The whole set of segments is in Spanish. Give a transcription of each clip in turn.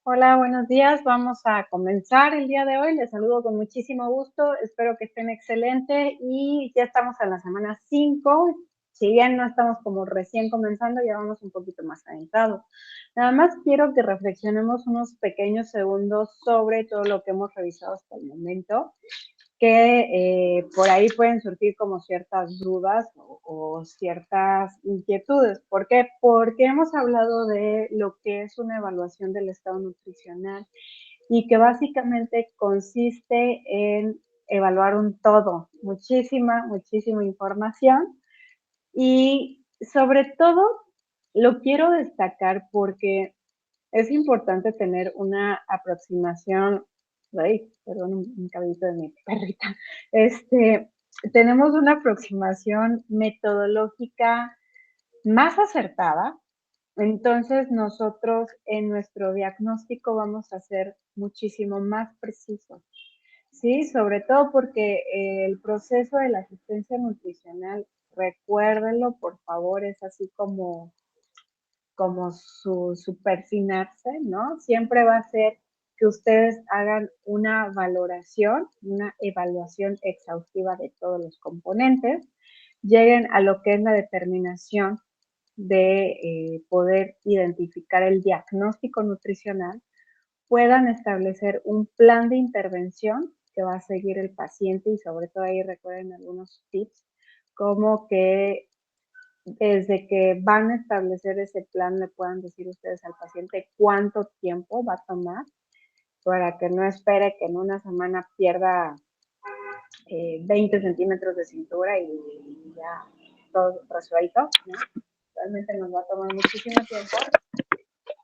Hola, buenos días. Vamos a comenzar el día de hoy. Les saludo con muchísimo gusto. Espero que estén excelente y ya estamos en la semana 5. Si bien no estamos como recién comenzando, ya vamos un poquito más adentrados. Nada más quiero que reflexionemos unos pequeños segundos sobre todo lo que hemos revisado hasta el momento, que por ahí pueden surgir como ciertas dudas o ciertas inquietudes. ¿Por qué? Porque hemos hablado de lo que es una evaluación del estado nutricional y que básicamente consiste en evaluar un todo, muchísima información y sobre todo lo quiero destacar porque es importante tener una aproximación. Ay, perdón, un cabellito de mi perrita. Tenemos una aproximación metodológica más acertada. Entonces, nosotros en nuestro diagnóstico vamos a ser muchísimo más precisos, ¿sí? Sobre todo porque el proceso de la asistencia nutricional, recuérdenlo, por favor, es así como su persinarse, ¿no? Siempre va a ser que ustedes hagan una valoración, una evaluación exhaustiva de todos los componentes, lleguen a lo que es la determinación de poder identificar el diagnóstico nutricional, puedan establecer un plan de intervención que va a seguir el paciente y sobre todo ahí recuerden algunos tips como que desde que van a establecer ese plan le puedan decir ustedes al paciente cuánto tiempo va a tomar para que no espere que en una semana pierda 20 centímetros de cintura y ya todo resuelto, ¿no? Realmente nos va a tomar muchísimo tiempo,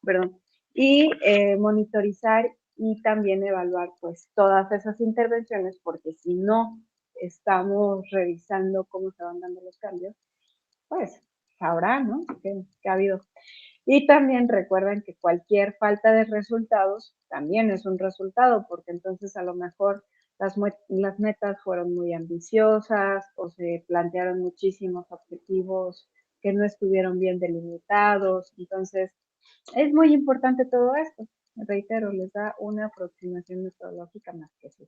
perdón, y monitorizar y también evaluar pues todas esas intervenciones porque si no estamos revisando cómo se van dando los cambios, pues sabrá, ¿no? Que ha habido. Y también recuerden que cualquier falta de resultados también es un resultado, porque entonces a lo mejor las metas fueron muy ambiciosas o se plantearon muchísimos objetivos que no estuvieron bien delimitados. Entonces, es muy importante todo esto. Reitero, les da una aproximación metodológica más que sí.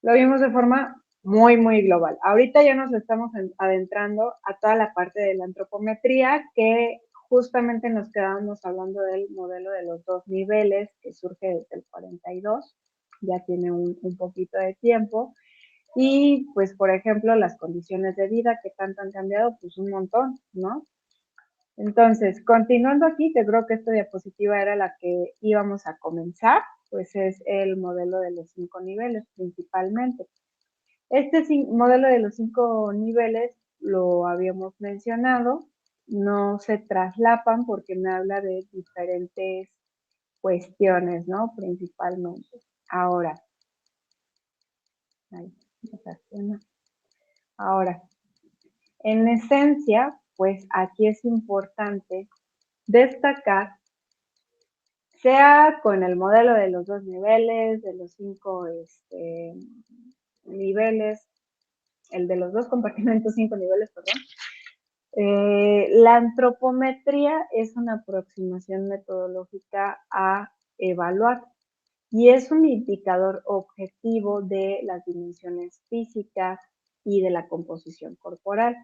Lo vimos de forma muy global. Ahorita ya nos estamos adentrando a toda la parte de la antropometría, que justamente nos quedábamos hablando del modelo de los dos niveles que surge desde el 42, ya tiene un poquito de tiempo. Y pues, por ejemplo, las condiciones de vida que tanto han cambiado, pues un montón, ¿no? Entonces, continuando aquí, que creo que esta diapositiva era la que íbamos a comenzar, pues es el modelo de los 5 niveles principalmente. Este modelo de los 5 niveles lo habíamos mencionado, no se traslapan porque me habla de diferentes cuestiones, ¿no? Principalmente. Ahora, ahora, en esencia, pues aquí es importante destacar, sea con el modelo de los 2 niveles, de los 5 niveles, el de los 2 compartimentos, 5 niveles, perdón. La antropometría es una aproximación metodológica a evaluar y es un indicador objetivo de las dimensiones físicas y de la composición corporal.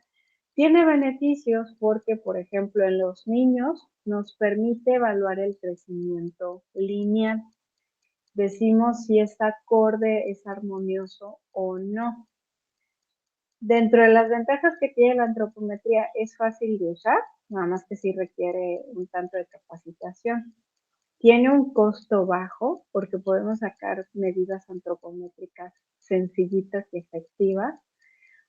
Tiene beneficios porque, por ejemplo, en los niños nos permite evaluar el crecimiento lineal. Decimos si es acorde, es armonioso o no. Dentro de las ventajas que tiene la antropometría, es fácil de usar, nada más que sí requiere un tanto de capacitación. Tiene un costo bajo porque podemos sacar medidas antropométricas sencillitas y efectivas.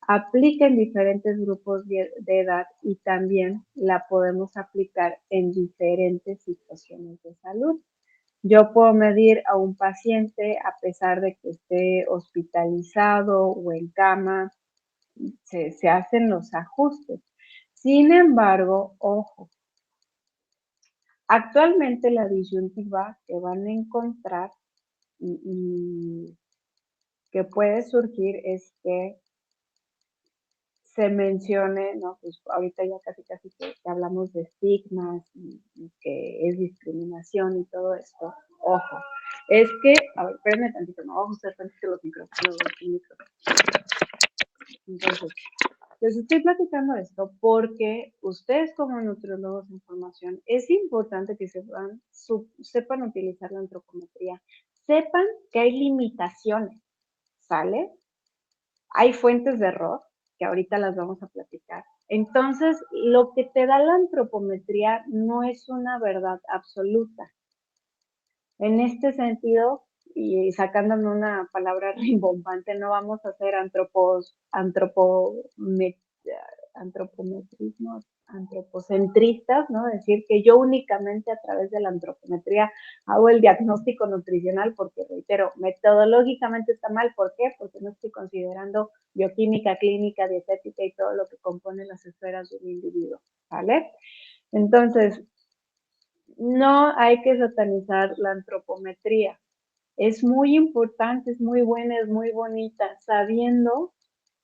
Aplica en diferentes grupos de edad y también la podemos aplicar en diferentes situaciones de salud. Yo puedo medir a un paciente a pesar de que esté hospitalizado o en cama, se hacen los ajustes. Sin embargo, ojo, actualmente la disyuntiva que van a encontrar y que puede surgir es que se mencione, ¿no? Pues ahorita ya casi que hablamos de estigmas y que es discriminación y todo esto. Ojo, es que, a ver, espérenme tantito, no vamos a usar tantito los micrófonos. Entonces, les estoy platicando esto porque ustedes como nutriólogos en formación es importante que sepan utilizar la antropometría, sepan que hay limitaciones, ¿sale? Hay fuentes de error, que ahorita las vamos a platicar. Entonces, lo que te da la antropometría no es una verdad absoluta. En este sentido, y sacándome una palabra rimbombante, no vamos a hacer antropometrismo, antropocentristas, ¿no? Decir que yo únicamente a través de la antropometría hago el diagnóstico nutricional, porque reitero, metodológicamente está mal. ¿Por qué? Porque no estoy considerando bioquímica, clínica, dietética y todo lo que compone las esferas de un individuo, ¿vale? Entonces, no hay que satanizar la antropometría. Es muy importante, es muy buena, es muy bonita, sabiendo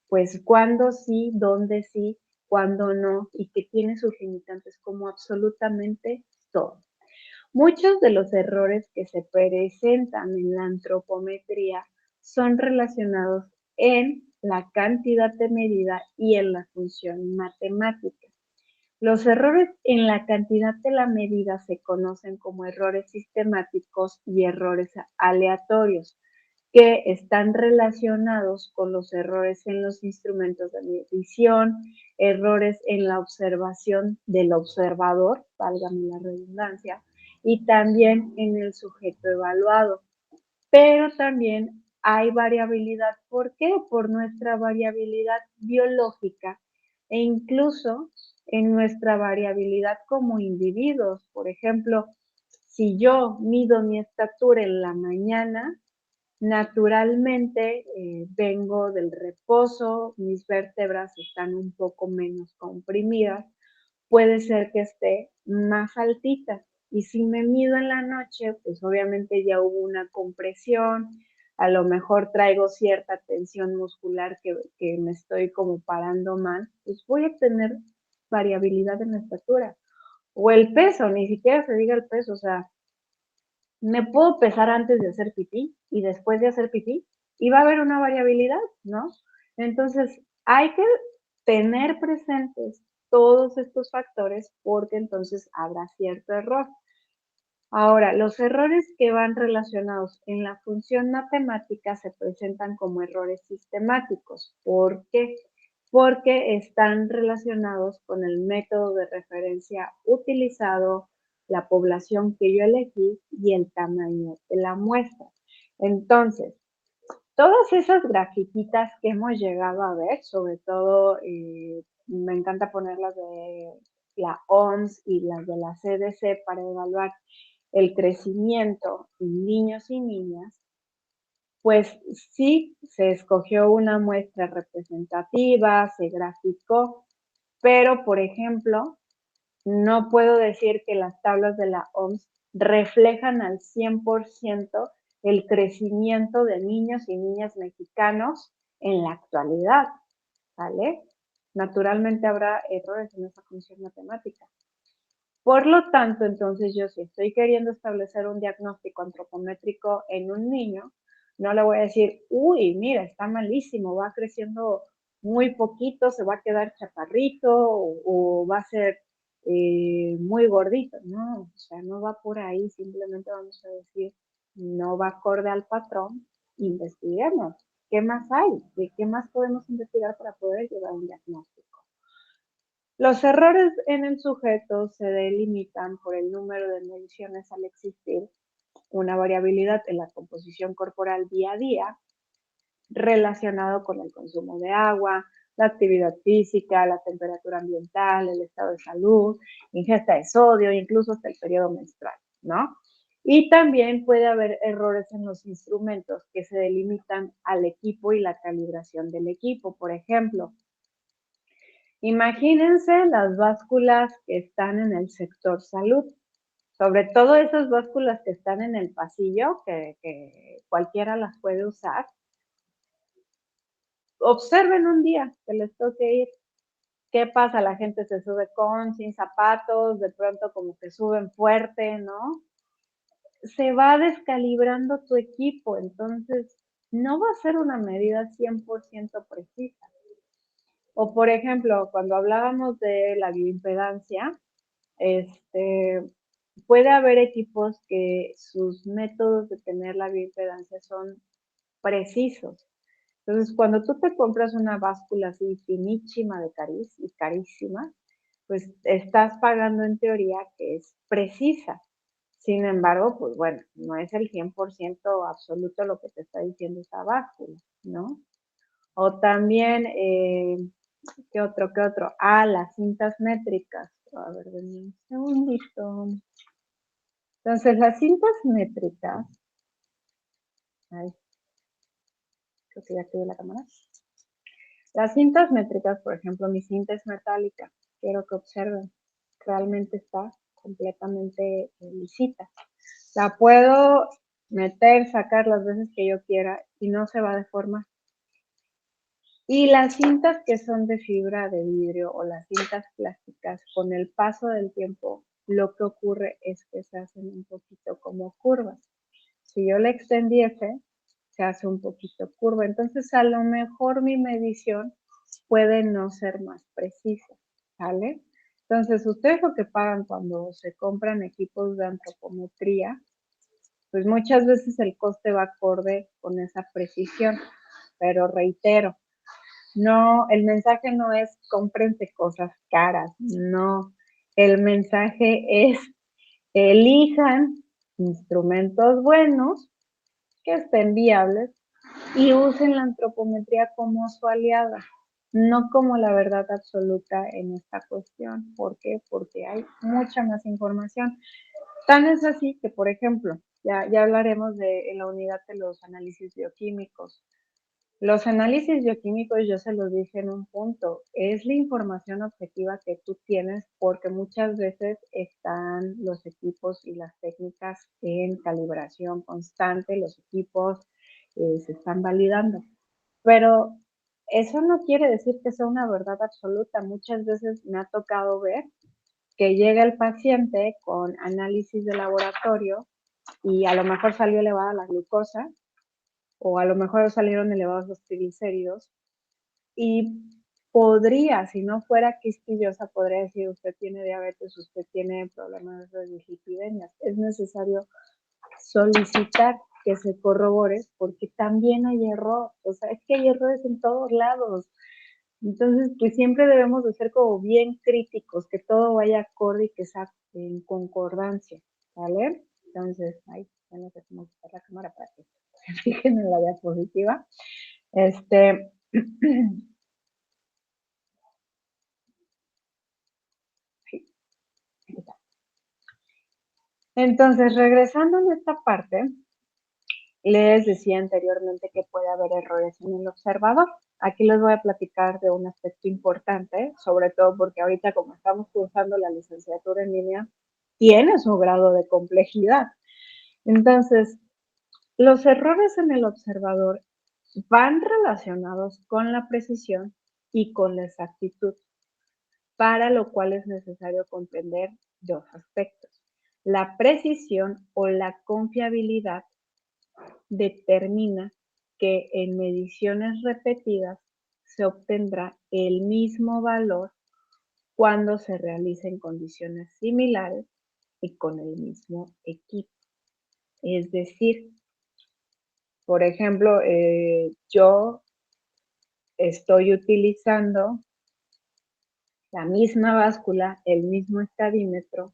pues cuándo sí, dónde sí, cuándo no, y que tiene sus limitantes como absolutamente todo. Muchos de los errores que se presentan en la antropometría son relacionados en la cantidad de medida y en la función matemática. Los errores en la cantidad de la medida se conocen como errores sistemáticos y errores aleatorios, que están relacionados con los errores en los instrumentos de medición, errores en la observación del observador, válgame la redundancia, y también en el sujeto evaluado. Pero también hay variabilidad. ¿Por qué? Por nuestra variabilidad biológica e incluso en nuestra variabilidad como individuos. Por ejemplo, si yo mido mi estatura en la mañana, naturalmente vengo del reposo, mis vértebras están un poco menos comprimidas, puede ser que esté más altita. Y si me mido en la noche, pues obviamente ya hubo una compresión, a lo mejor traigo cierta tensión muscular que me estoy como parando mal, pues voy a tener variabilidad en la estatura. O el peso, ni siquiera se diga el peso, o sea, me puedo pesar antes de hacer pipí y después de hacer pipí y va a haber una variabilidad, ¿no? Entonces, hay que tener presentes todos estos factores porque entonces habrá cierto error. Ahora, los errores que van relacionados en la función matemática se presentan como errores sistemáticos. ¿Por qué? Porque están relacionados con el método de referencia utilizado, la población que yo elegí y el tamaño de la muestra. Entonces, todas esas grafiquitas que hemos llegado a ver, sobre todo me encanta poner las de la OMS y las de la CDC para evaluar el crecimiento en niños y niñas, pues sí se escogió una muestra representativa, se graficó, pero por ejemplo, no puedo decir que las tablas de la OMS reflejan al 100% el crecimiento de niños y niñas mexicanos en la actualidad, ¿vale? Naturalmente habrá errores en esa función matemática. Por lo tanto, entonces yo si estoy queriendo establecer un diagnóstico antropométrico en un niño, no le voy a decir, uy, mira, está malísimo, va creciendo muy poquito, se va a quedar chaparrito o va a ser muy gordito. No, o sea, no va por ahí, simplemente vamos a decir, no va acorde al patrón, investiguemos. ¿Qué más hay? ¿De qué más podemos investigar para poder llevar un diagnóstico? Los errores en el sujeto se delimitan por el número de mediciones al existir una variabilidad en la composición corporal día a día relacionado con el consumo de agua, la actividad física, la temperatura ambiental, el estado de salud, ingesta de sodio, incluso hasta el periodo menstrual, ¿no? Y también puede haber errores en los instrumentos que se delimitan al equipo y la calibración del equipo. Por ejemplo, imagínense las básculas que están en el sector salud, sobre todo esas básculas que están en el pasillo, que cualquiera las puede usar. Observen un día que les toque ir ¿Qué pasa? La gente se sube con, sin zapatos, de pronto como que suben fuerte, ¿no? Se va descalibrando tu equipo, entonces no va a ser una medida 100% precisa. O por ejemplo, cuando hablábamos de la bioimpedancia, puede haber equipos que sus métodos de tener la bioimpedancia son precisos. Entonces, cuando tú te compras una báscula así finísima de y carísima, pues estás pagando en teoría que es precisa. Sin embargo, pues bueno, no es el 100% absoluto lo que te está diciendo esa báscula, ¿no? O también, ¿qué otro? Ah, las cintas métricas. A ver, denme un segundito. Entonces, las cintas métricas, ay, creo que ya activé la cámara. Las cintas métricas, por ejemplo, mi cinta es metálica. Quiero que observen, realmente está completamente lisita. La puedo meter, sacar las veces que yo quiera y no se va a deformar. Y las cintas que son de fibra de vidrio o las cintas plásticas, con el paso del tiempo, lo que ocurre es que se hacen un poquito como curvas. Si yo la extendiese, se hace un poquito curva. Entonces, a lo mejor mi medición puede no ser más precisa, ¿vale? Entonces, ustedes lo que pagan cuando se compran equipos de antropometría, pues muchas veces el coste va acorde con esa precisión, pero reitero, no, el mensaje no es cómprense cosas caras, no, el mensaje es elijan instrumentos buenos que estén viables y usen la antropometría como su aliada, no como la verdad absoluta en esta cuestión. ¿Por qué? Porque hay mucha más información. Tan es así que, por ejemplo, ya hablaremos en la unidad de los análisis bioquímicos. Los análisis bioquímicos, yo se los dije en un punto, es la información objetiva que tú tienes porque muchas veces están los equipos y las técnicas en calibración constante, los equipos se están validando. Pero eso no quiere decir que sea una verdad absoluta. Muchas veces me ha tocado ver que llega el paciente con análisis de laboratorio y a lo mejor salió elevada la glucosa o a lo mejor salieron elevados los triglicéridos y podría, si no fuera quisquillosa, podría decir usted tiene diabetes, usted tiene problemas de dislipidemias. Es necesario solicitar que se corrobore porque también hay error, o sea, es que hay errores en todos lados. Entonces, pues siempre debemos de ser como bien críticos, que todo vaya acorde y que sea en concordancia, ¿vale? Entonces, ahí, ya no sé cómo quitar la cámara para que se fijen en la diapositiva. Sí, entonces, regresando en esta parte, les decía anteriormente que puede haber errores en el observador. Aquí les voy a platicar de un aspecto importante, sobre todo porque ahorita como estamos cursando la licenciatura en línea, tiene su grado de complejidad. Entonces, los errores en el observador van relacionados con la precisión y con la exactitud, para lo cual es necesario comprender dos aspectos. La precisión o la confiabilidad determina que en mediciones repetidas se obtendrá el mismo valor cuando se realicen condiciones similares y con el mismo equipo. Es decir, por ejemplo, yo estoy utilizando la misma báscula, el mismo estadímetro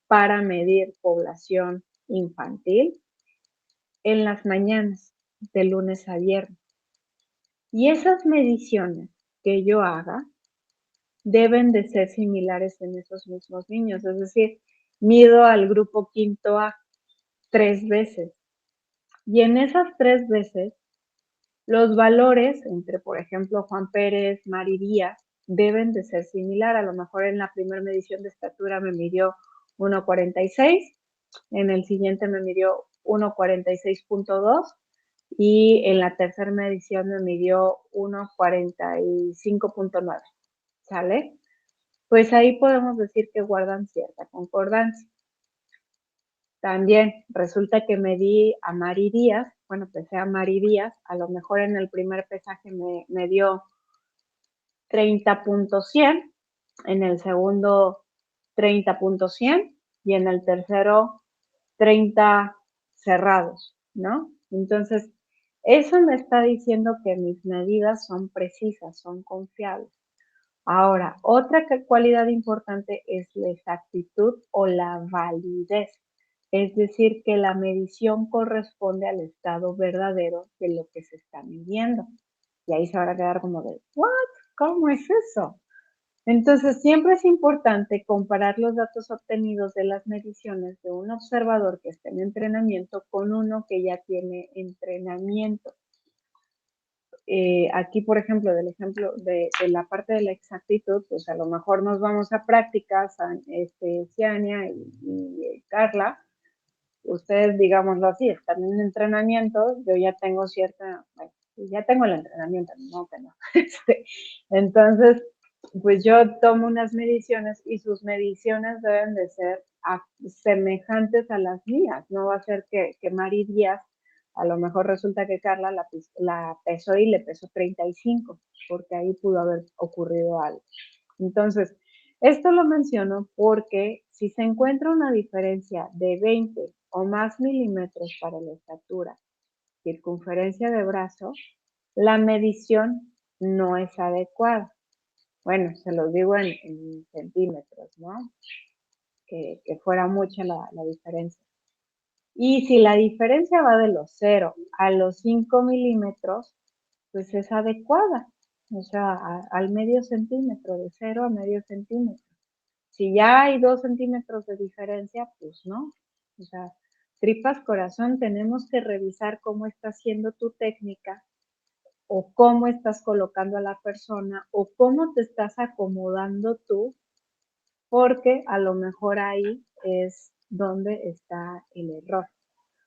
para medir población infantil en las mañanas, de lunes a viernes. Y esas mediciones que yo haga deben de ser similares en esos mismos niños. Es decir, mido al grupo quinto A 3 veces. Y en esas 3 veces, los valores entre, por ejemplo, Juan Pérez, Mari Díaz, deben de ser similar. A lo mejor en la primera medición de estatura me midió 1,46, en el siguiente me midió 1,46.2 y en la tercera medición me midió 1,45.9, ¿sale? pues ahí podemos decir que guardan cierta concordancia. También resulta que medí a Mari Díaz, bueno, pesé a Mari Díaz, a lo mejor en el primer pesaje me dio 30.100, en el segundo 30.100 y en el tercero 30 cerrados, ¿no? Entonces, eso me está diciendo que mis medidas son precisas, son confiables. Ahora, otra cualidad importante es la exactitud o la validez, es decir, que la medición corresponde al estado verdadero de lo que se está midiendo. Y ahí se van a quedar como de, ¿what? ¿Cómo es eso? Entonces, siempre es importante comparar los datos obtenidos de las mediciones de un observador que esté en entrenamiento con uno que ya tiene entrenamiento. Aquí, por ejemplo, del ejemplo de la parte de la exactitud, pues a lo mejor nos vamos a prácticas, Ciania y Carla, ustedes, digámoslo así, están en entrenamiento, yo ya tengo cierta, bueno, ya tengo el entrenamiento, no que no. Entonces, pues yo tomo unas mediciones y sus mediciones deben de ser semejantes a las mías, no va a ser que Mari Díaz, a lo mejor resulta que Carla la pesó y le pesó 35, porque ahí pudo haber ocurrido algo. Entonces, esto lo menciono porque si se encuentra una diferencia de 20 o más milímetros para la estatura, circunferencia de brazo, la medición no es adecuada. Bueno, se los digo en centímetros, ¿no? Que fuera mucha la diferencia. Y si la diferencia va de los 0 a los 5 milímetros, pues es adecuada. O sea, al medio centímetro, de 0 a medio centímetro. Si ya hay 2 centímetros de diferencia, pues no. O sea, tripas corazón, tenemos que revisar cómo está haciendo tu técnica o cómo estás colocando a la persona o cómo te estás acomodando tú, porque a lo mejor ahí es donde está el error.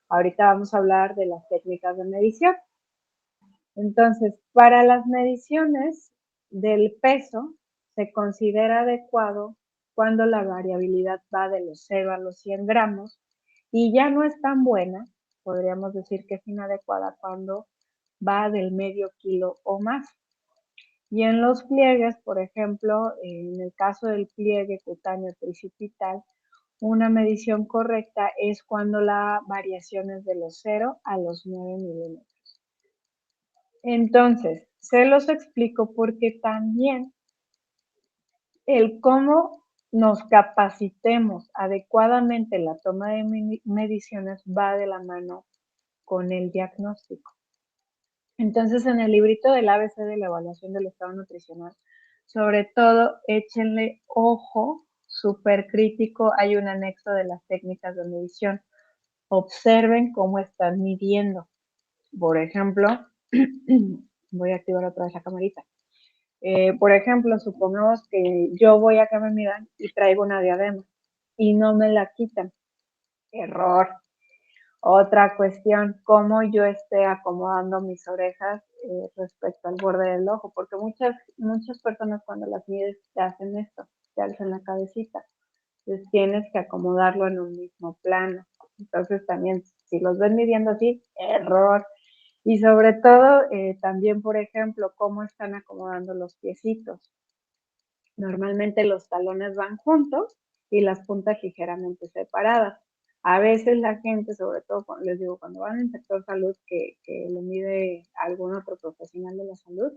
Ahorita vamos a hablar de las técnicas de medición. Entonces, para las mediciones del peso, se considera adecuado cuando la variabilidad va de los 0 a los 100 gramos y ya no es tan buena, podríamos decir que es inadecuada cuando va del medio kilo o más. Y en los pliegues, por ejemplo, en el caso del pliegue cutáneo tricipital, una medición correcta es cuando la variación es de los 0 a los 9 milímetros. Entonces, se los explico porque también el cómo nos capacitemos adecuadamente en la toma de mediciones va de la mano con el diagnóstico. Entonces, en el librito del ABC de la evaluación del estado nutricional, sobre todo, échenle ojo, súper crítico, hay un anexo de las técnicas de medición. Observen cómo están midiendo. Por ejemplo, voy a activar otra vez la camarita. Por ejemplo, supongamos que yo voy a que me midan y traigo una diadema y no me la quitan. Error. Otra cuestión, cómo yo esté acomodando mis orejas respecto al borde del ojo, porque muchas personas cuando las mides te hacen esto, te alzan la cabecita. Entonces tienes que acomodarlo en un mismo plano. Entonces también, si los ven midiendo así, error. Y sobre todo, también, por ejemplo, cómo están acomodando los piecitos. Normalmente los talones van juntos y las puntas ligeramente separadas. A veces la gente, sobre todo, les digo, cuando van en sector salud, que lo mide algún otro profesional de la salud,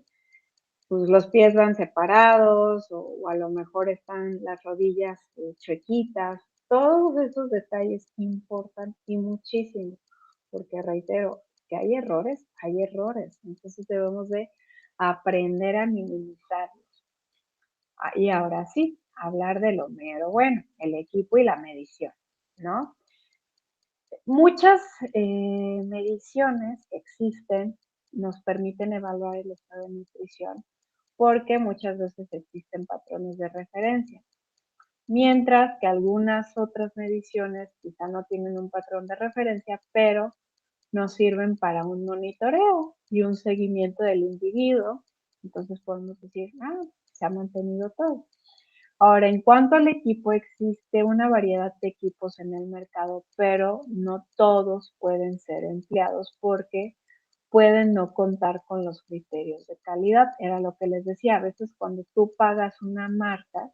pues los pies van separados o a lo mejor están las rodillas chuequitas. Todos esos detalles importan y muchísimo, porque reitero, que hay errores, hay errores. Entonces debemos de aprender a minimizarlos. Y ahora sí, hablar de lo mero bueno, el equipo y la medición, ¿no? Muchas mediciones existen, nos permiten evaluar el estado de nutrición porque muchas veces existen patrones de referencia, mientras que algunas otras mediciones quizá no tienen un patrón de referencia, pero nos sirven para un monitoreo y un seguimiento del individuo. Entonces podemos decir, se ha mantenido todo. Ahora, en cuanto al equipo, existe una variedad de equipos en el mercado, pero no todos pueden ser empleados porque pueden no contar con los criterios de calidad. Era lo que les decía, a veces cuando tú pagas una marca,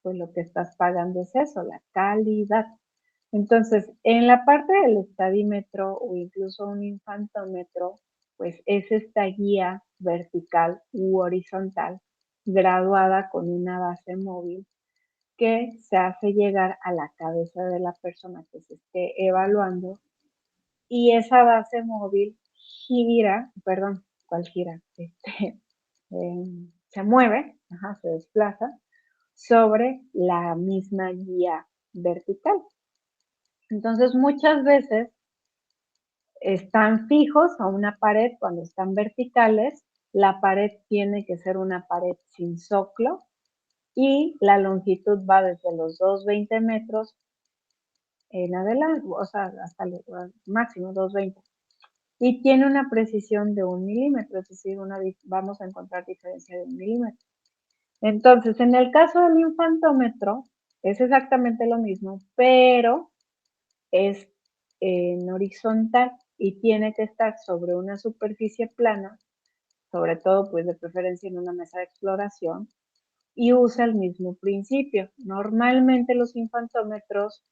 pues lo que estás pagando es eso, la calidad. Entonces, en la parte del estadímetro o incluso un infantómetro, pues es esta guía vertical u horizontal graduada con una base móvil que se hace llegar a la cabeza de la persona que se esté evaluando y esa base móvil gira, perdón, ¿cuál gira? Se mueve, ajá, se desplaza sobre la misma guía vertical. Entonces, muchas veces están fijos a una pared cuando están verticales. La pared tiene que ser una pared sin zoclo y la longitud va desde los 220 metros en adelante, o sea, hasta el máximo 220. Y tiene una precisión de 1 milímetro, es decir, vamos a encontrar diferencia de 1 milímetro. Entonces, en el caso del infantómetro, es exactamente lo mismo, pero es en horizontal y tiene que estar sobre una superficie plana, sobre todo pues de preferencia en una mesa de exploración, y usa el mismo principio. Normalmente los infantómetros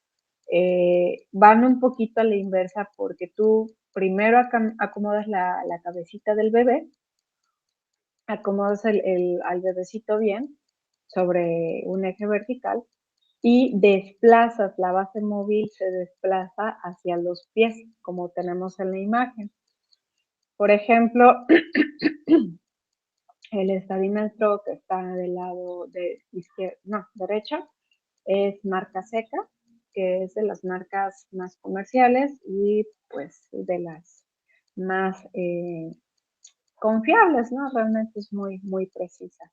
van un poquito a la inversa porque tú primero acomodas la cabecita del bebé, acomodas al bebecito bien sobre un eje vertical y desplazas la base móvil, se desplaza hacia los pies, como tenemos en la imagen. Por ejemplo, el estadímetro que está del lado de izquierda, no, derecho, es marca Seca, que es de las marcas más comerciales y pues de las más confiables, ¿no? Realmente es muy, muy precisa.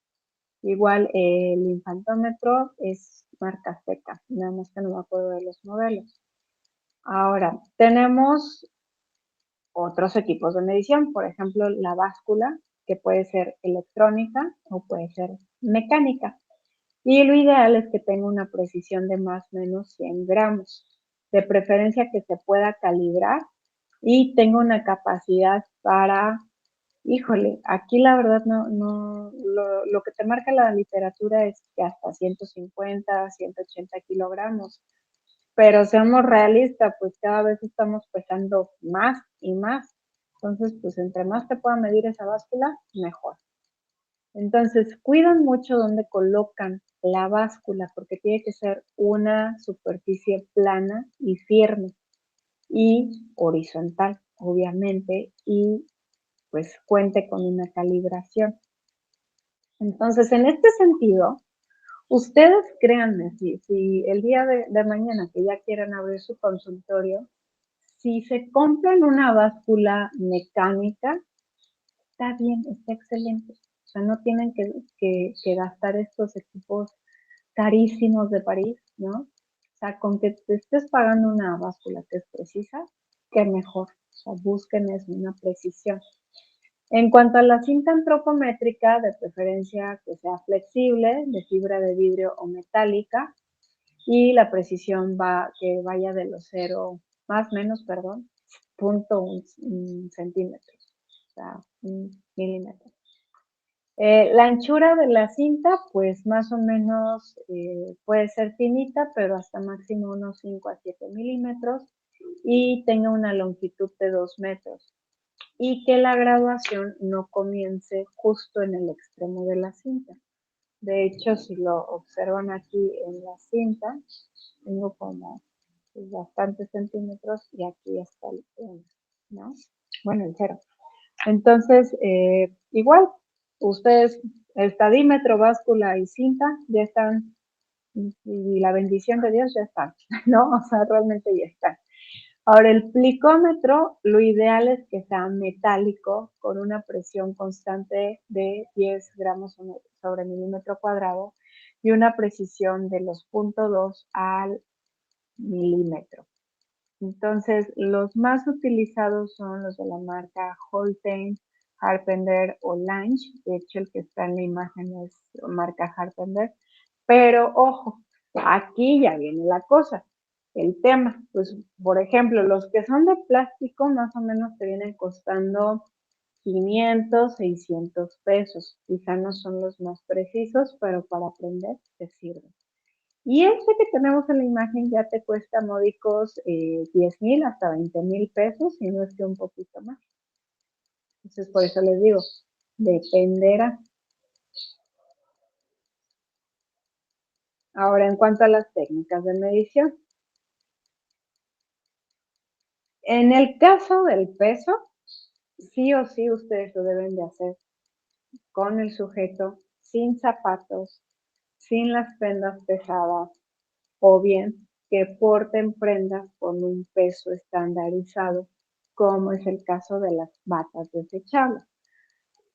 Igual el infantómetro es marca Seca, nada más que no me acuerdo de los modelos. Ahora, tenemos otros equipos de medición, por ejemplo, la báscula, que puede ser electrónica o puede ser mecánica. Y lo ideal es que tenga una precisión de más o menos 100 gramos, de preferencia que se pueda calibrar y tenga una capacidad para, híjole, aquí la verdad lo que te marca la literatura es que hasta 150, 180 kilogramos, pero seamos realistas, pues cada vez estamos pesando más y más. Entonces, pues entre más te pueda medir esa báscula, mejor. Entonces, cuidan mucho dónde colocan la báscula porque tiene que ser una superficie plana y firme y horizontal, obviamente, y pues cuente con una calibración. Entonces, en este sentido, ustedes créanme, si el día de mañana que ya quieran abrir su consultorio, si se compran una báscula mecánica, está bien, está excelente. O sea, no tienen que gastar estos equipos carísimos de París, ¿no? O sea, con que te estés pagando una báscula que es precisa, que mejor. O sea, busquen eso, una precisión. En cuanto a la cinta antropométrica, de preferencia que sea flexible, de fibra de vidrio o metálica, y la precisión que vaya de los 0, más o menos, perdón, 0.1 centímetros, o sea, 1 milímetro. La anchura de la cinta, pues más o menos puede ser finita, pero hasta máximo unos 5 a 7 milímetros y tenga una longitud de 2 metros. Y que la graduación no comience justo en el extremo de la cinta. De hecho, si lo observan aquí en la cinta, tengo como pues, bastantes centímetros y aquí está el 1, ¿no? Bueno, el 0. Entonces, igual, ustedes, estadímetro, báscula y cinta ya están, y la bendición de Dios ya están, ¿no? O sea, realmente ya están. Ahora, el plicómetro, lo ideal es que sea metálico con una presión constante de 10 gramos sobre milímetro cuadrado y una precisión de los 0.2 al milímetro. Entonces, los más utilizados son los de la marca Holstein, Harpender o Lange. De hecho, el que está en la imagen es marca Harpender. Pero ojo, aquí ya viene la cosa, el tema. Pues, por ejemplo, los que son de plástico más o menos te vienen costando 500, 600 pesos. Quizá no son los más precisos, pero para aprender te sirven. Y este que tenemos en la imagen ya te cuesta módicos 10,000 hasta 20,000 pesos, y no es que un poquito más. Entonces, por eso les digo, dependerá. Ahora, en cuanto a las técnicas de medición, en el caso del peso, sí o sí ustedes lo deben de hacer con el sujeto, sin zapatos, sin las prendas pesadas, o bien que porten prendas con un peso estandarizado, como es el caso de las batas desechables.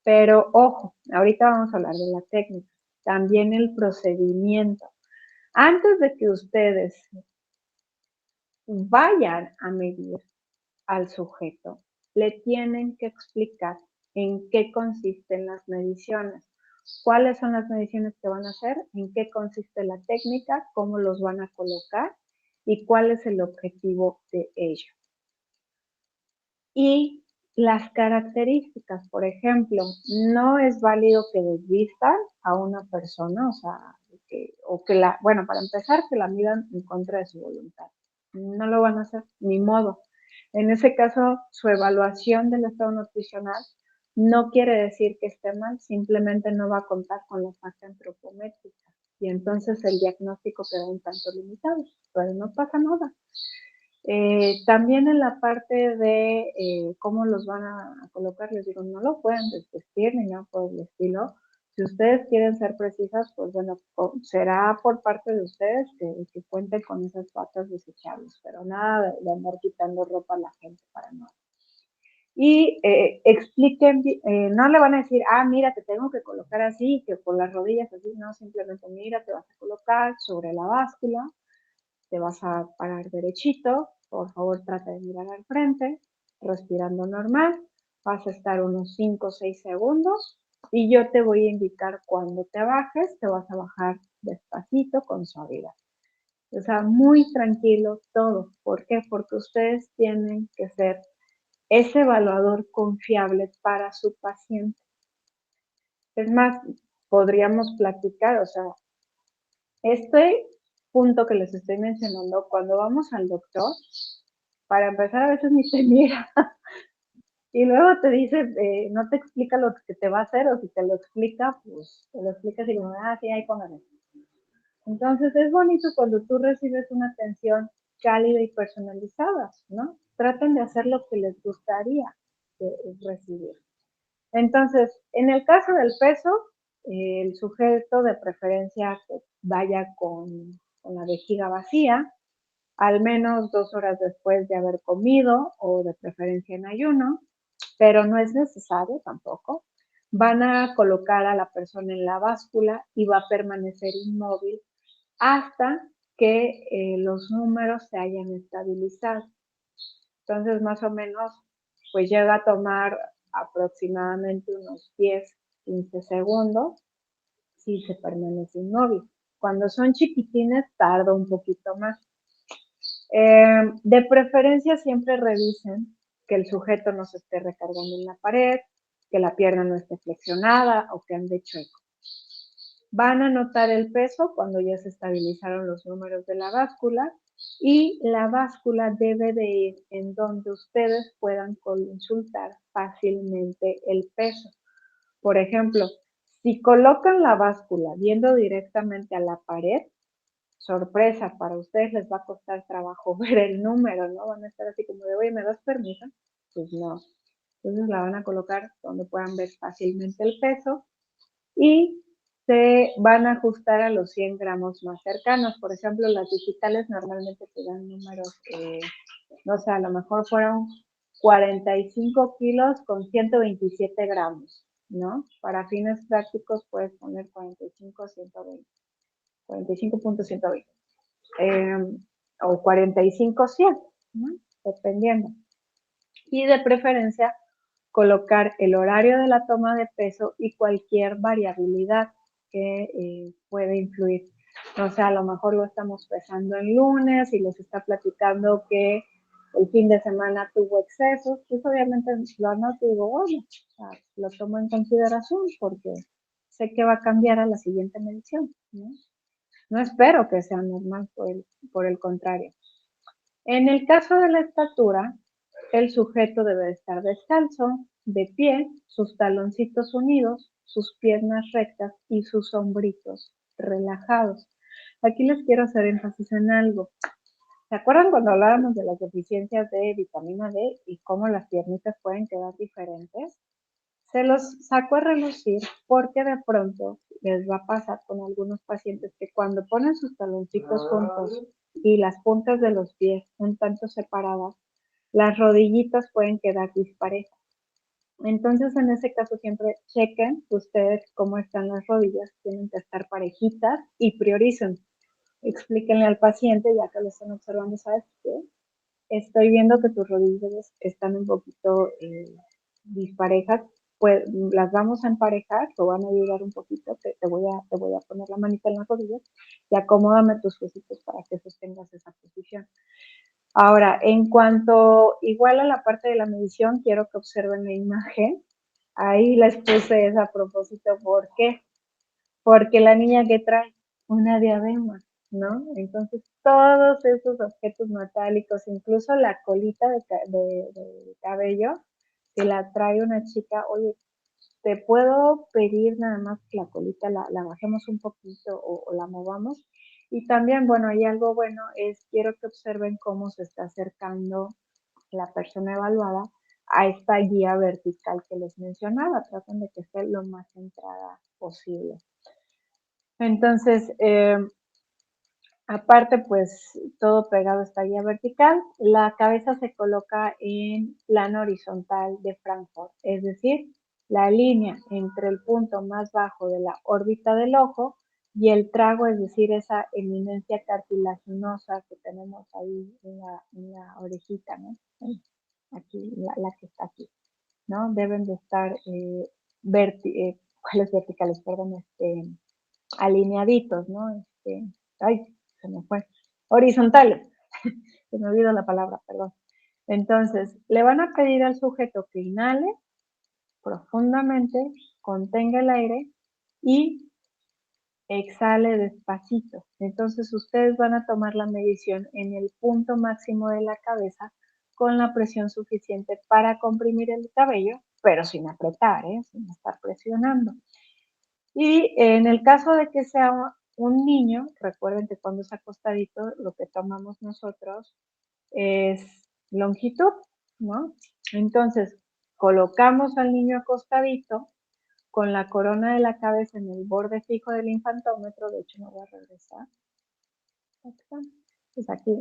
Pero ojo, ahorita vamos a hablar de la técnica, también el procedimiento. Antes de que ustedes vayan a medir al sujeto, le tienen que explicar en qué consisten las mediciones, cuáles son las mediciones que van a hacer, en qué consiste la técnica, cómo los van a colocar y cuál es el objetivo de ello. Y las características, por ejemplo, no es válido que desvistan a una persona, bueno, para empezar, que la midan en contra de su voluntad. No lo van a hacer, ni modo. En ese caso, su evaluación del estado nutricional no quiere decir que esté mal, simplemente no va a contar con la parte antropométrica. Y entonces el diagnóstico queda un tanto limitado, pero no pasa nada. También en la parte de cómo los van a colocar, les digo, no lo pueden desvestir ni nada por el estilo. Si ustedes quieren ser precisas, pues bueno, será por parte de ustedes que cuenten con esas batas desechables, pero nada de andar quitando ropa a la gente para nada. Y expliquen, no le van a decir, mira, te tengo que colocar así, que por las rodillas así, no, simplemente mira, te vas a colocar sobre la báscula, te vas a parar derechito, por favor trata de mirar al frente, respirando normal, vas a estar unos 5 o 6 segundos y yo te voy a indicar cuando te bajes, te vas a bajar despacito, con suavidad. O sea, muy tranquilo todo. ¿Por qué? Porque ustedes tienen que ser ese evaluador confiable para su paciente. Es más, podríamos platicar, o sea, este punto que les estoy mencionando, cuando vamos al doctor, para empezar a veces ni te mira y luego te dice, no te explica lo que te va a hacer, o si te lo explica, pues te lo explica así como, sí, ahí póngale. Entonces es bonito cuando tú recibes una atención cálida y personalizada, ¿no? Traten de hacer lo que les gustaría recibir. Entonces, en el caso del peso, el sujeto de preferencia que vaya con la vejiga vacía, al menos 2 horas después de haber comido, o de preferencia en ayuno, pero no es necesario tampoco. Van a colocar a la persona en la báscula y va a permanecer inmóvil hasta que los números se hayan estabilizado. Entonces, más o menos, pues llega a tomar aproximadamente unos 10, 15 segundos si se permanece inmóvil. Cuando son chiquitines, tarda un poquito más. De preferencia, siempre revisen que el sujeto no se esté recargando en la pared, que la pierna no esté flexionada o que ande chueco. Van a notar el peso cuando ya se estabilizaron los números de la báscula, y la báscula debe de ir en donde ustedes puedan consultar fácilmente el peso. Por ejemplo, si colocan la báscula viendo directamente a la pared, sorpresa, para ustedes les va a costar trabajo ver el número, ¿no? Van a estar así como de, oye, ¿me das permiso? Pues no. Entonces la van a colocar donde puedan ver fácilmente el peso y se van a ajustar a los 100 gramos más cercanos. Por ejemplo, las digitales normalmente te dan números, no sé, a lo mejor fueron 45 kilos con 127 gramos, ¿no? Para fines prácticos puedes poner 45, 120, 45.120, o 45, 100, ¿no? Dependiendo. Y de preferencia, colocar el horario de la toma de peso y cualquier variabilidad que puede influir. O sea, a lo mejor lo estamos pesando el lunes y les está platicando que el fin de semana tuvo excesos, pues obviamente lo anoto y digo, oye, o sea, lo tomo en consideración porque sé que va a cambiar a la siguiente medición, ¿no? No espero que sea normal, por el contrario. En el caso de la estatura, el sujeto debe estar descalzo, de pie, sus taloncitos unidos, sus piernas rectas y sus hombritos relajados. Aquí les quiero hacer énfasis en algo. ¿Se acuerdan cuando hablábamos de las deficiencias de vitamina D y cómo las piernitas pueden quedar diferentes? Se los saco a relucir porque de pronto les va a pasar con algunos pacientes que cuando ponen sus taloncitos juntos y las puntas de los pies un tanto separadas, las rodillitas pueden quedar disparejas. Entonces, en ese caso, siempre chequen ustedes cómo están las rodillas, tienen que estar parejitas y prioricen. Explíquenle al paciente, ya que lo están observando, ¿sabes qué? Estoy viendo que tus rodillas están un poquito disparejas, pues las vamos a emparejar, te van a ayudar un poquito, te voy a poner la manita en las rodillas y acomódame tus huesitos para que sostengas esa posición. Ahora, en cuanto igual a la parte de la medición, quiero que observen la imagen. Ahí les puse esa a propósito. ¿Por qué? Porque la niña que trae una diadema, ¿no? Entonces, todos esos objetos metálicos, incluso la colita de cabello, que la trae una chica, oye, te puedo pedir nada más que la colita la bajemos un poquito o la movamos. Y también, bueno, hay algo bueno, es quiero que observen cómo se está acercando la persona evaluada a esta guía vertical que les mencionaba. Traten de que esté lo más centrada posible. Entonces, aparte, pues todo pegado a esta guía vertical, la cabeza se coloca en plano horizontal de Frankfurt, es decir, la línea entre el punto más bajo de la órbita del ojo y el trago, es decir, esa eminencia cartilaginosa que tenemos ahí en la orejita, ¿no? Aquí, la que está aquí, ¿no? Deben de estar ¿cuáles verticales? Perdón, alineaditos, ¿no? Ay, se me fue. Horizontales. Se me olvidó la palabra, perdón. Entonces, le van a pedir al sujeto que inhale profundamente, contenga el aire y exhale despacito. Entonces, ustedes van a tomar la medición en el punto máximo de la cabeza con la presión suficiente para comprimir el cabello, pero sin apretar, sin estar presionando. Y en el caso de que sea un niño, recuerden que cuando es acostadito, lo que tomamos nosotros es longitud, ¿no? Entonces, colocamos al niño acostadito con la corona de la cabeza en el borde fijo del infantómetro. De hecho, me voy a regresar. Pues aquí,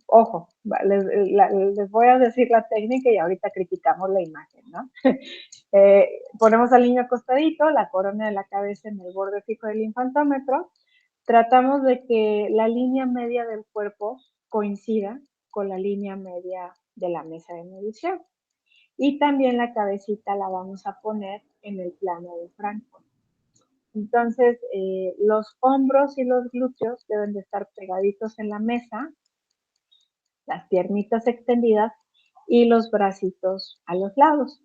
ojo, les voy a decir la técnica y ahorita criticamos la imagen, ¿no? Ponemos al niño acostadito, la corona de la cabeza en el borde fijo del infantómetro, tratamos de que la línea media del cuerpo coincida con la línea media de la mesa de medición. Y también la cabecita la vamos a poner en el plano de Frankfurt. Entonces, los hombros y los glúteos deben de estar pegaditos en la mesa, las piernitas extendidas y los bracitos a los lados.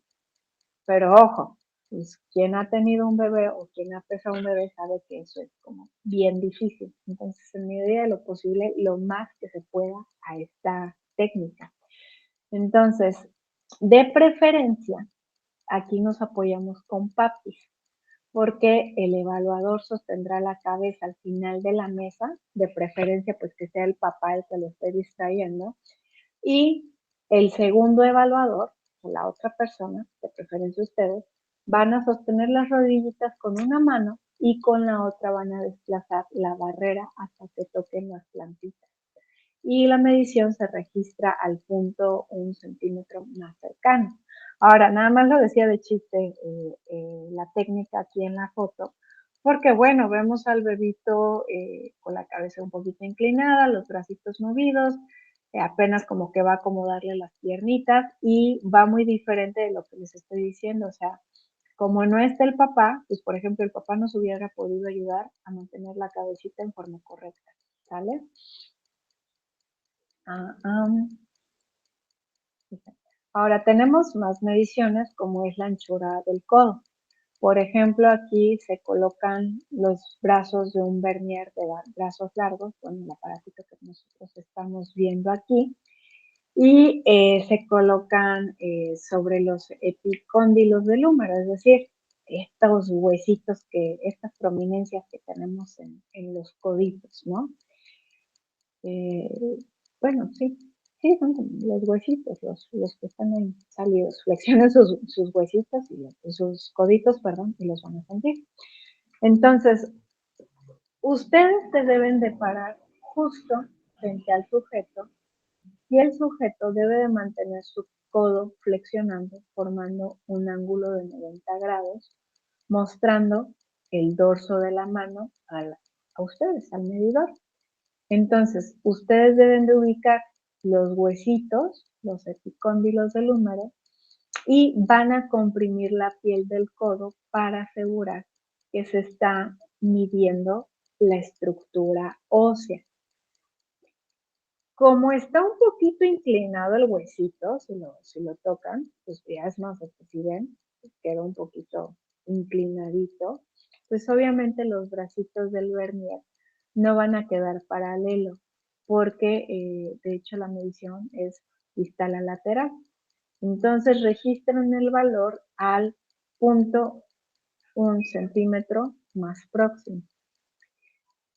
Pero ojo, pues, quien ha tenido un bebé o quien ha pesado un bebé sabe que eso es como bien difícil. Entonces, en medida de lo posible, lo más que se pueda a esta técnica. Entonces, de preferencia, aquí nos apoyamos con papis, porque el evaluador sostendrá la cabeza al final de la mesa, de preferencia pues que sea el papá el que lo esté distrayendo, y el segundo evaluador, o la otra persona, de preferencia ustedes, van a sostener las rodillitas con una mano y con la otra van a desplazar la barrera hasta que toquen las plantitas. Y la medición se registra al punto 1 centímetro más cercano. Ahora, nada más lo decía de chiste la técnica aquí en la foto, porque bueno, vemos al bebito con la cabeza un poquito inclinada, los bracitos movidos, apenas como que va a acomodarle las piernitas y va muy diferente de lo que les estoy diciendo, o sea, Como no está el papá, pues por ejemplo el papá nos hubiera podido ayudar a mantener la cabecita en forma correcta, ¿sale? Ahora tenemos más mediciones como es la anchura del codo. Por ejemplo, aquí se colocan los brazos de un vernier de brazos largos, con el aparatito que nosotros estamos viendo aquí, y se colocan sobre los epicóndilos del húmero, es decir, estos huesitos, estas prominencias que tenemos en los coditos, ¿no? Bueno, sí, sí, son como los huesitos, los que están ahí salidos. Flexionan sus huesitos y sus coditos, perdón, y los van a sentir. Entonces, ustedes se deben de parar justo frente al sujeto y el sujeto debe de mantener su codo flexionando, formando un ángulo de 90 grados, mostrando el dorso de la mano a ustedes, al medidor. Entonces, ustedes deben de ubicar los huesitos, los epicóndilos del húmero, y van a comprimir la piel del codo para asegurar que se está midiendo la estructura ósea. Como está un poquito inclinado el huesito, si lo tocan, pues ya es más, si ven, queda un poquito inclinadito, pues obviamente los bracitos del vernier no van a quedar paralelos, porque de hecho la medición es distal a lateral. Entonces registran el valor al punto 1 centímetro más próximo.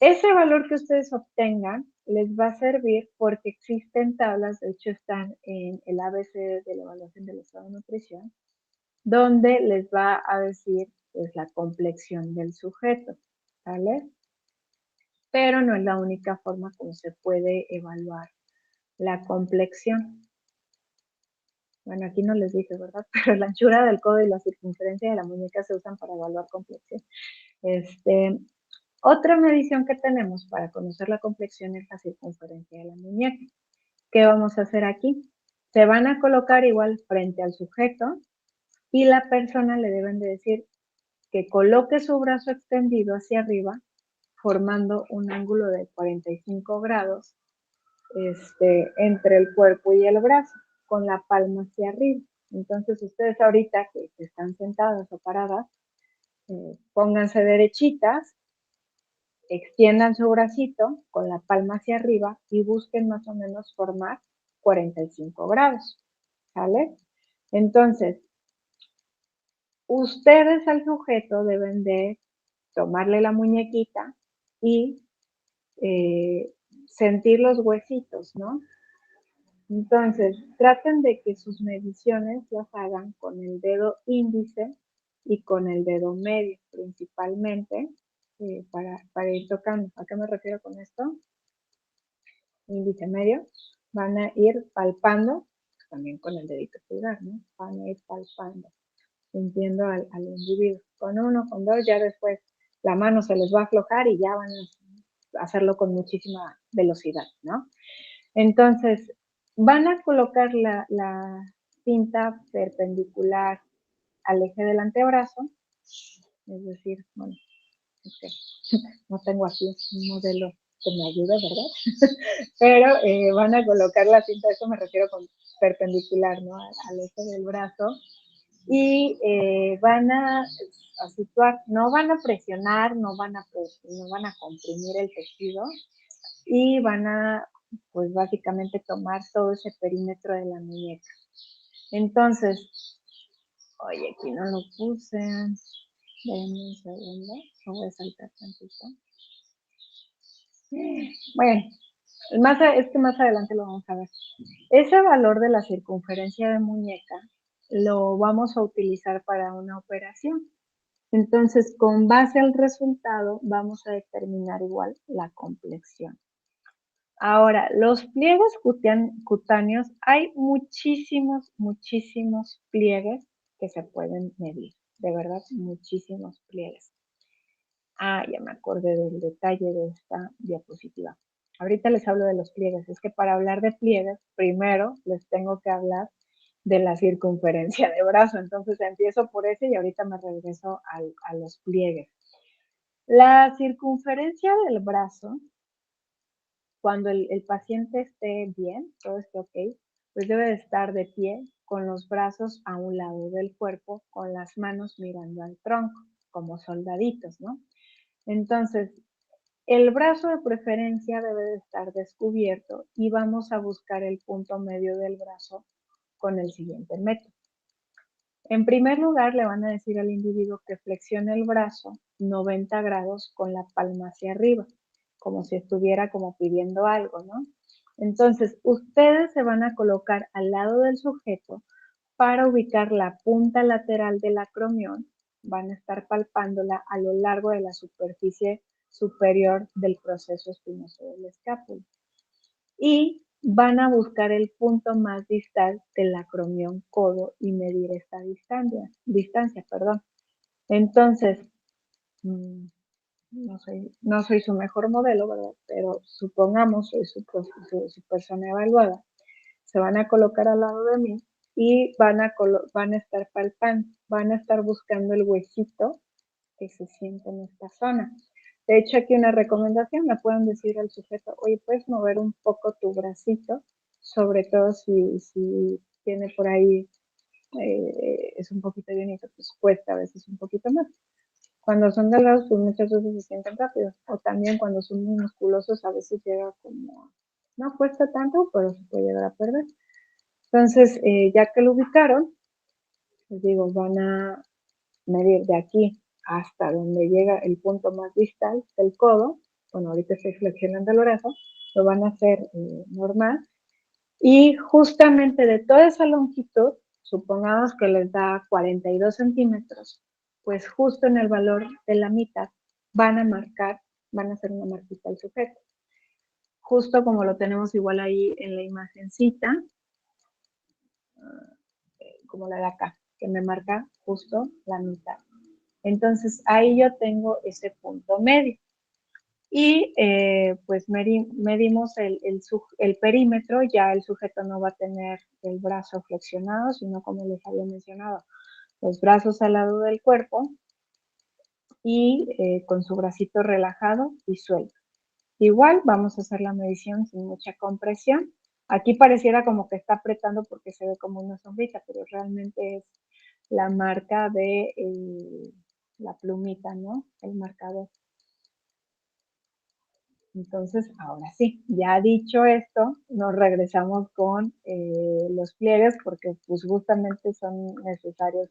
Ese valor que ustedes obtengan les va a servir porque existen tablas, de hecho están en el ABC de la evaluación del estado de nutrición, donde les va a decir pues, la complexión del sujeto, ¿vale? Pero no es la única forma como se puede evaluar la complexión. Bueno, aquí no les dije, ¿verdad? Pero la anchura del codo y la circunferencia de la muñeca se usan para evaluar complexión. Otra medición que tenemos para conocer la complexión es la circunferencia de la muñeca. ¿Qué vamos a hacer aquí? Se van a colocar igual frente al sujeto y la persona le deben de decir que coloque su brazo extendido hacia arriba, formando un ángulo de 45 grados entre el cuerpo y el brazo, con la palma hacia arriba. Entonces ustedes ahorita que están sentadas o paradas, pónganse derechitas, extiendan su bracito con la palma hacia arriba y busquen más o menos formar 45 grados, ¿sale? Entonces, ustedes al sujeto deben de tomarle la muñequita y sentir los huesitos, ¿no? Entonces, traten de que sus mediciones las hagan con el dedo índice y con el dedo medio, principalmente, para ir tocando. ¿A qué me refiero con esto? Índice medio. Van a ir palpando, también con el dedito pulgar, ¿no? Van a ir palpando, sintiendo al individuo. Con uno, con dos, ya después la mano se les va a aflojar y ya van a hacerlo con muchísima velocidad, ¿no? Entonces, van a colocar la cinta perpendicular al eje del antebrazo, es decir, bueno, no tengo aquí un modelo que me ayude, ¿verdad? Pero van a colocar la cinta, a eso me refiero con perpendicular, ¿no? Al eje del brazo, y van a situar, no van a presionar, no van a comprimir el tejido, y van a, pues básicamente tomar todo ese perímetro de la muñeca. Entonces, oye, aquí no lo puse. Denme un segundo, lo voy a saltar tantito. Bueno, es que más adelante lo vamos a ver. Ese valor de la circunferencia de muñeca lo vamos a utilizar para una operación. Entonces, con base al resultado, vamos a determinar igual la complexión. Ahora, los pliegues cutáneos, hay muchísimos, muchísimos pliegues que se pueden medir. De verdad, muchísimos pliegues. Ya me acordé del detalle de esta diapositiva. Ahorita les hablo de los pliegues. Es que para hablar de pliegues, primero les tengo que hablar de la circunferencia de brazo. Entonces empiezo por ese y ahorita me regreso a los pliegues. La circunferencia del brazo, cuando el paciente esté bien, todo esté ok, pues debe de estar de pie con los brazos a un lado del cuerpo, con las manos mirando al tronco, como soldaditos, ¿no? Entonces, el brazo de preferencia debe de estar descubierto y vamos a buscar el punto medio del brazo con el siguiente método. En primer lugar, le van a decir al individuo que flexione el brazo 90 grados con la palma hacia arriba, como si estuviera como pidiendo algo, ¿no? Entonces, ustedes se van a colocar al lado del sujeto para ubicar la punta lateral del acromión, van a estar palpándola a lo largo de la superficie superior del proceso espinoso del escápulo. Y van a buscar el punto más distal del acromión codo y medir esta distancia. Entonces, no soy su mejor modelo, ¿verdad? Pero supongamos, soy su persona evaluada. Se van a colocar al lado de mí y van a estar palpando, van a estar buscando el huesito que se siente en esta zona. De hecho, aquí una recomendación, me pueden decir al sujeto, oye, puedes mover un poco tu bracito, sobre todo si tiene por ahí, es un poquito llenito, pues cuesta a veces un poquito más. Cuando son delgados, pues muchas veces se sienten rápidos. O también cuando son muy musculosos, a veces llega como, no cuesta tanto, pero se puede llegar a perder. Entonces, ya que lo ubicaron, les digo, van a medir de aquí hasta donde llega el punto más distal del codo. Bueno, ahorita estoy flexionando el brazo, lo van a hacer normal. Y justamente de toda esa longitud, supongamos que les da 42 centímetros, pues justo en el valor de la mitad van a marcar, van a hacer una marquita al sujeto. Justo como lo tenemos igual ahí en la imagencita, como la de acá, que me marca justo la mitad. Entonces ahí yo tengo ese punto medio. Y pues medimos el perímetro, ya el sujeto no va a tener el brazo flexionado, sino como les había mencionado, los brazos al lado del cuerpo y con su bracito relajado y suelto. Igual vamos a hacer la medición sin mucha compresión. Aquí pareciera como que está apretando porque se ve como una sombrita, pero realmente es la marca de la plumita, ¿no? El marcador. Entonces, ahora sí, ya dicho esto, nos regresamos con los pliegues porque pues justamente son necesarios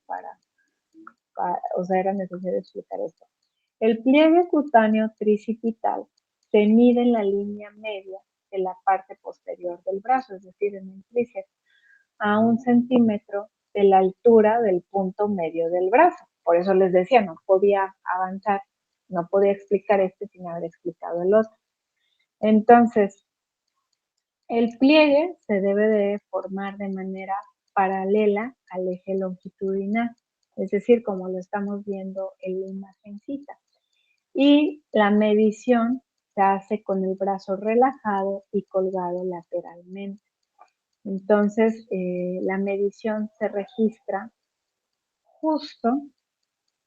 o sea, era necesario explicar esto. El pliegue cutáneo tricipital se mide en la línea media de la parte posterior del brazo, es decir, en el tríceps, a 1 centímetro de la altura del punto medio del brazo. Por eso les decía, no podía avanzar, no podía explicar este sin haber explicado el otro. Entonces, el pliegue se debe de formar de manera paralela al eje longitudinal, es decir, como lo estamos viendo en la imagencita. Y la medición se hace con el brazo relajado y colgado lateralmente. Entonces, la medición se registra justo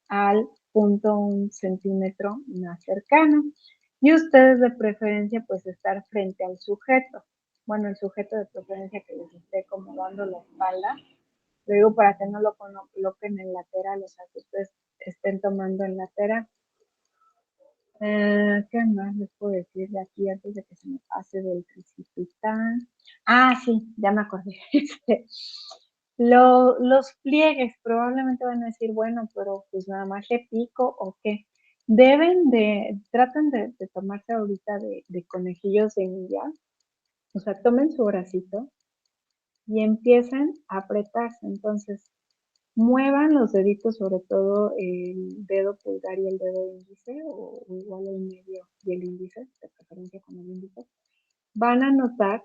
al punto 1 centímetro más cercano. Y ustedes de preferencia pues estar frente al sujeto. Bueno, el sujeto de preferencia que les esté como dando la espalda. Lo digo para que no lo coloquen en lateral, o sea, que ustedes estén tomando en lateral. ¿Qué más les puedo decir de aquí antes de que se me pase del tricipital? Ah, sí, ya me acordé. Los pliegues probablemente van a decir, bueno, pero pues nada más le pico o qué. Tratan de tomarse ahorita de conejillos de India. O sea, tomen su bracito y empiezan a apretarse. Entonces, muevan los deditos, sobre todo el dedo pulgar y el dedo índice, o igual el medio y el índice, de preferencia con el índice. Van a notar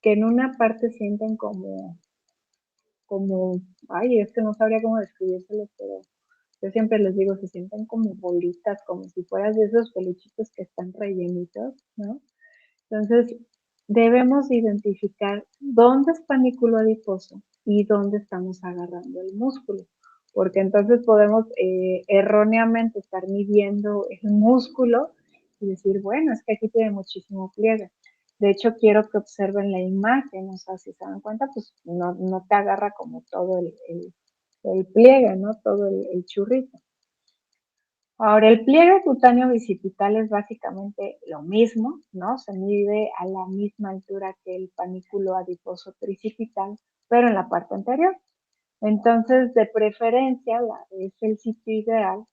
que en una parte sienten ay, es que no sabría cómo describírselo, pero yo siempre les digo, se sienten como bolitas, como si fueran de esos peluchitos que están rellenitos, ¿no? Entonces, debemos identificar dónde es panículo adiposo y dónde estamos agarrando el músculo. Porque entonces podemos erróneamente estar midiendo el músculo y decir, bueno, es que aquí tiene muchísimo pliegue. De hecho, quiero que observen la imagen, o sea, si se dan cuenta, pues no te agarra como todo el pliegue, ¿no? Todo el churrito. Ahora, el pliegue cutáneo bicipital es básicamente lo mismo, ¿no? Se mide a la misma altura que el panículo adiposo tricipital, pero en la parte anterior. Entonces, de preferencia, es el sitio ideal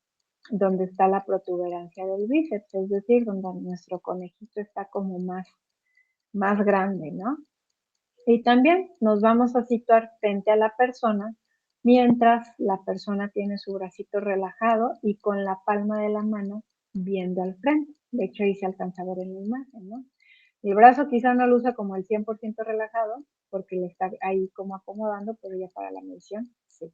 donde está la protuberancia del bíceps, es decir, donde nuestro conejito está como más grande, ¿no? Y también nos vamos a situar frente a la persona mientras la persona tiene su bracito relajado y con la palma de la mano viendo al frente. De hecho, ahí se alcanza a ver en la imagen, ¿no? El brazo quizá no lo usa como el 100% relajado porque le está ahí como acomodando, pero ya para la medición, sí.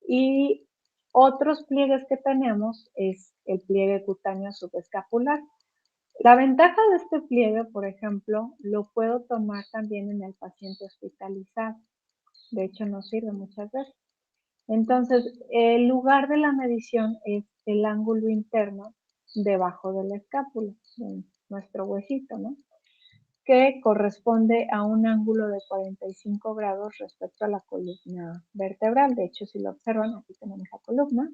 Y otros pliegues que tenemos es el pliegue cutáneo subescapular. La ventaja de este pliegue, por ejemplo, lo puedo tomar también en el paciente hospitalizado. De hecho, nos sirve muchas veces. Entonces, el lugar de la medición es el ángulo interno debajo de la escápula, de nuestro huesito, ¿no? Que corresponde a un ángulo de 45 grados respecto a la columna vertebral. De hecho, si lo observan, aquí tenemos la columna,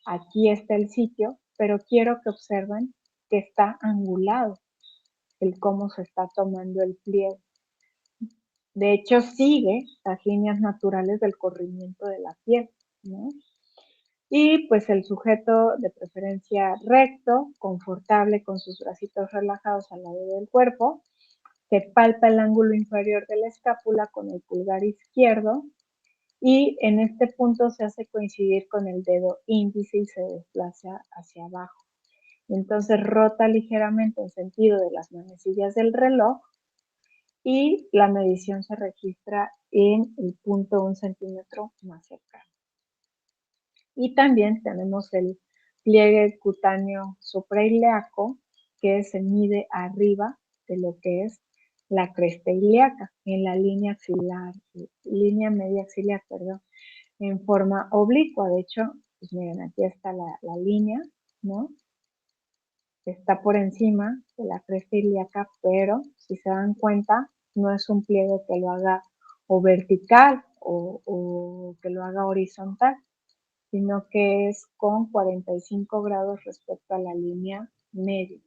aquí está el sitio, pero quiero que observen que está angulado el cómo se está tomando el pliegue. De hecho, sigue las líneas naturales del corrimiento de la piel, ¿no? Y pues el sujeto de preferencia recto, confortable con sus bracitos relajados al lado del cuerpo, se palpa el ángulo inferior de la escápula con el pulgar izquierdo y en este punto se hace coincidir con el dedo índice y se desplaza hacia abajo. Entonces rota ligeramente en sentido de las manecillas del reloj y la medición se registra en el punto 1 centímetro más cercano. Y también tenemos el pliegue cutáneo suprailíaco, que se mide arriba de lo que es la cresta ilíaca, en la línea media axilar, perdón, en forma oblicua. De hecho, pues miren, aquí está la línea, ¿no? Está por encima de la cresta ilíaca, pero si se dan cuenta, no es un pliegue que lo haga o vertical o que lo haga horizontal, sino que es con 45 grados respecto a la línea media.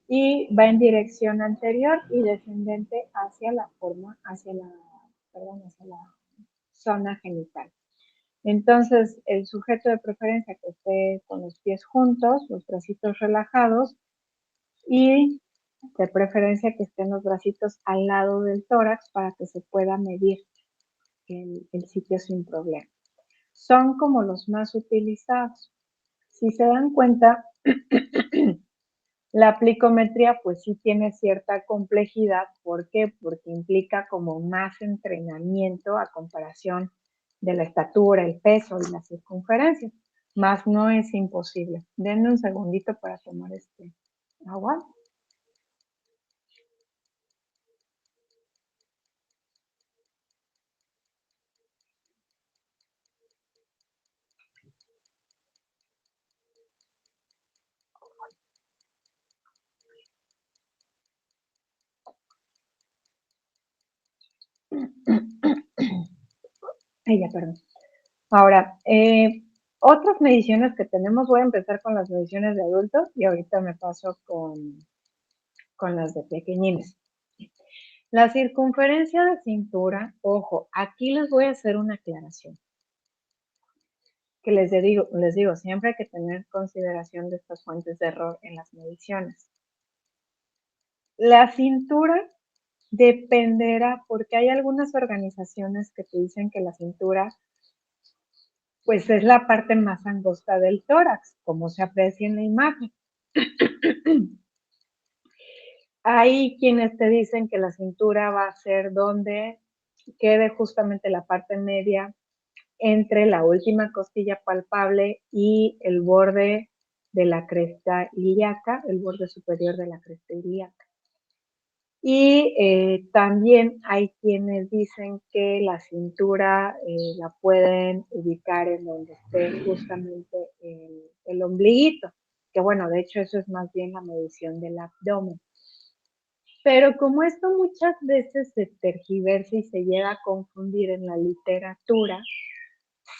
Y va en dirección anterior y descendente hacia la zona genital. Entonces, el sujeto de preferencia que esté con los pies juntos, los bracitos relajados y de preferencia que estén los bracitos al lado del tórax para que se pueda medir el sitio sin problema. Son como los más utilizados. Si se dan cuenta, la plicometría pues sí tiene cierta complejidad. ¿Por qué? Porque implica como más entrenamiento a comparación de la estatura, el peso y la circunferencia. Más no es imposible. Denme un segundito para tomar agua. Ay, ya, perdón. Ahora, otras mediciones que tenemos, voy a empezar con las mediciones de adultos y ahorita me paso con las de pequeñines. La circunferencia de cintura, ojo, aquí les voy a hacer una aclaración. Que les digo, siempre hay que tener consideración de estas fuentes de error en las mediciones. La cintura dependerá, porque hay algunas organizaciones que te dicen que la cintura pues es la parte más angosta del tórax, como se aprecia en la imagen. Hay quienes te dicen que la cintura va a ser donde quede justamente la parte media entre la última costilla palpable y el borde de la cresta ilíaca, el borde superior de la cresta ilíaca. Y también hay quienes dicen que la cintura la pueden ubicar en donde esté justamente el ombliguito, que bueno, de hecho eso es más bien la medición del abdomen. Pero como esto muchas veces se tergiversa y se llega a confundir en la literatura,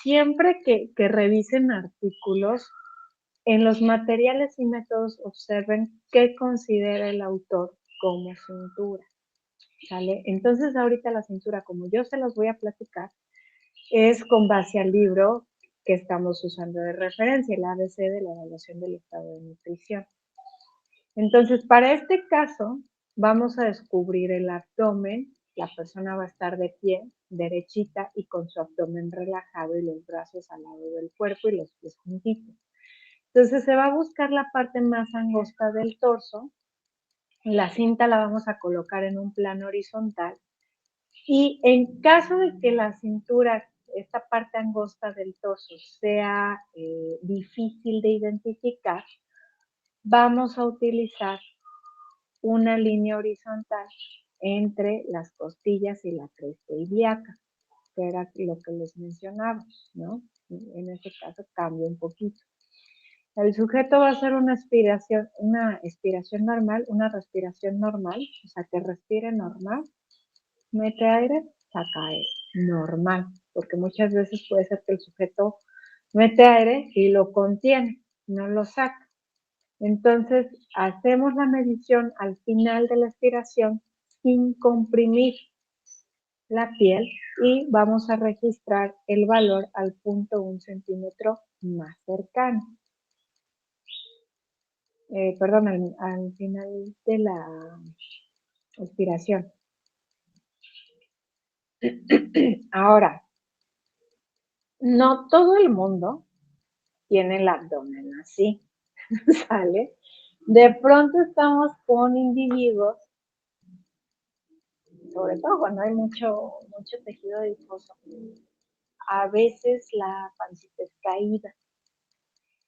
siempre que revisen artículos, en los materiales y métodos observen qué considera el autor como cintura. ¿Sale? Entonces ahorita la cintura, como yo se los voy a platicar, es con base al libro que estamos usando de referencia, el ABC de la evaluación del estado de nutrición. Entonces, para este caso, vamos a descubrir el abdomen, la persona va a estar de pie, derechita y con su abdomen relajado y los brazos al lado del cuerpo y los pies juntitos. Entonces se va a buscar la parte más angosta del torso, la cinta la vamos a colocar en un plano horizontal y en caso de que la cintura, esta parte angosta del torso, sea difícil de identificar, vamos a utilizar una línea horizontal entre las costillas y la cresta ilíaca, que era lo que les mencionaba, ¿no? En este caso cambia un poquito. El sujeto va a hacer una expiración normal, una respiración normal, o sea, que respire normal, mete aire, saca aire, normal, porque muchas veces puede ser que el sujeto mete aire y lo contiene, no lo saca. Entonces, hacemos la medición al final de la expiración sin comprimir la piel y vamos a registrar el valor al punto 1 centímetro más cercano. Perdón, al final de la expiración. Ahora, no todo el mundo tiene el abdomen así, ¿sale? De pronto estamos con individuos, sobre todo cuando hay mucho tejido adiposo, a veces la pancita es caída.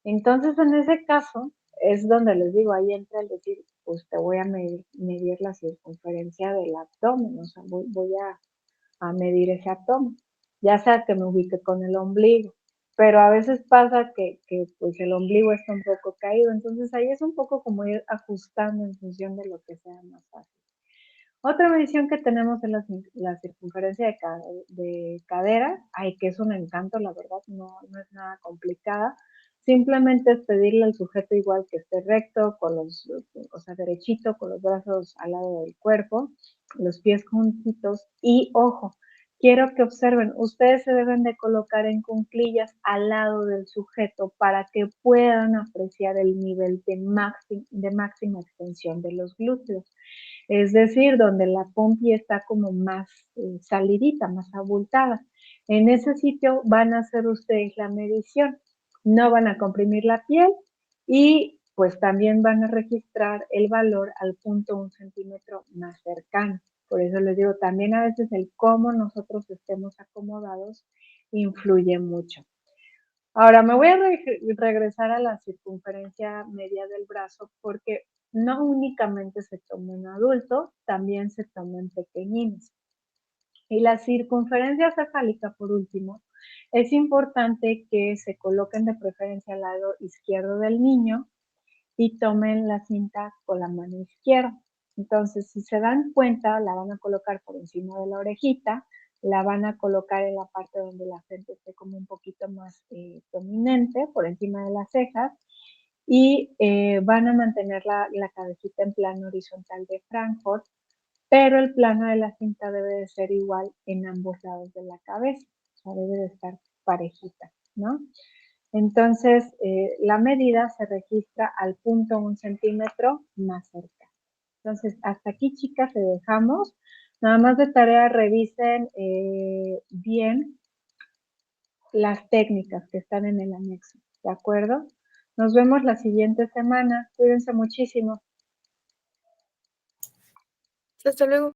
Entonces, en ese caso, es donde les digo, ahí entra el decir, pues te voy a medir la circunferencia del abdomen, o sea, voy a medir ese abdomen, ya sea que me ubique con el ombligo, pero a veces pasa que pues el ombligo está un poco caído, entonces ahí es un poco como ir ajustando en función de lo que sea más fácil. Otra medición que tenemos es la circunferencia de cadera, ay, que es un encanto, la verdad, no es nada complicada. Simplemente es pedirle al sujeto igual que esté recto, o sea, derechito, con los brazos al lado del cuerpo, los pies juntitos y, ojo, quiero que observen, ustedes se deben de colocar en cuclillas al lado del sujeto para que puedan apreciar el nivel de máxima extensión de los glúteos. Es decir, donde la pompi está como más salidita, más abultada. En ese sitio van a hacer ustedes la medición, no van a comprimir la piel y pues también van a registrar el valor al punto 1 centímetro más cercano. Por eso les digo, también a veces el cómo nosotros estemos acomodados influye mucho. Ahora me voy a regresar a la circunferencia media del brazo porque no únicamente se toma en adultos, también se toma en pequeñines. Y la circunferencia cefálica, por último, es importante que se coloquen de preferencia al lado izquierdo del niño y tomen la cinta con la mano izquierda. Entonces, si se dan cuenta, la van a colocar por encima de la orejita, la van a colocar en la parte donde la frente esté como un poquito más prominente, por encima de las cejas, y van a mantener la cabecita en plano horizontal de Frankfurt, pero el plano de la cinta debe de ser igual en ambos lados de la cabeza, o sea, debe de estar parejita, ¿no? Entonces, la medida se registra al punto 1 centímetro más cerca. Entonces, hasta aquí, chicas, te dejamos. Nada más de tarea, revisen bien las técnicas que están en el anexo, ¿de acuerdo? Nos vemos la siguiente semana. Cuídense muchísimo. Hasta luego.